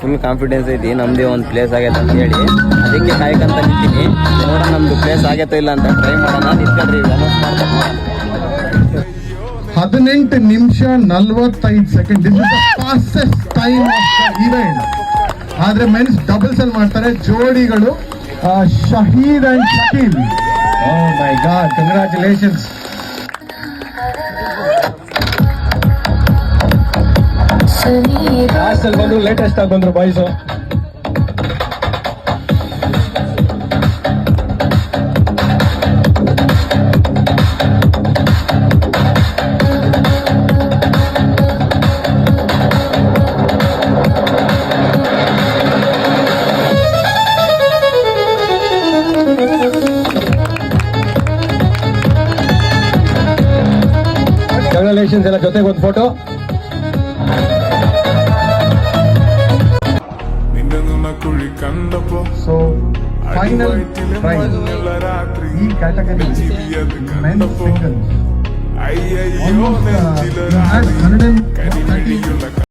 Full confidence ಐತಿ ನಮ್ದೇ ಒಂದು ಪ್ಲೇಸ್ ಆಗೈತೆ ಅಂತ ಹೇಳಿ ಅದಕ್ಕೆ ಕಾಯ್ಕಂತ ನಿಂತೀನಿ. ನೋಡೋಣ ನಮ್ದು ಪ್ಲೇಸ್ ಆಗೈತೋ ಇಲ್ಲ ಅಂತ ಟ್ರೈ ಮಾಡೋಣ. ನಿಂತ್ಕೊಳ್ರಿ 18 ನಿಮಿಷ 45 second. This is the fastest time of the event. ಆದ್ರೆ ಮೆನ್ಸ್ ಡಬಲ್ಸ್ ಅಲ್ಲಿ ಮಾಡ್ತಾರೆ ಜೋಡಿಗಳು. Shahid and Shakeel. Oh my god, congratulations. Last ಅಲ್ಲಿ ಬಂದ್ರು, ಲೇಟೆಸ್ಟ್ ಆಗಿ ಬಂದ್ರು ಬಾಯ್ಸ್. ಕಂಗ್ರಾಚುಲೇಷನ್ಸ್ ಎಲ್ಲ ಜೊತೆಗೆ ಒಂದು ಫೋಟೋ. ಸೊ ಫೈನಲ್ ಪ್ರೈಸ್ ಈ ಕ್ಯಾಟಗರಿ ಮೆನ್ ಸಿಂಗಲ್ಸ್.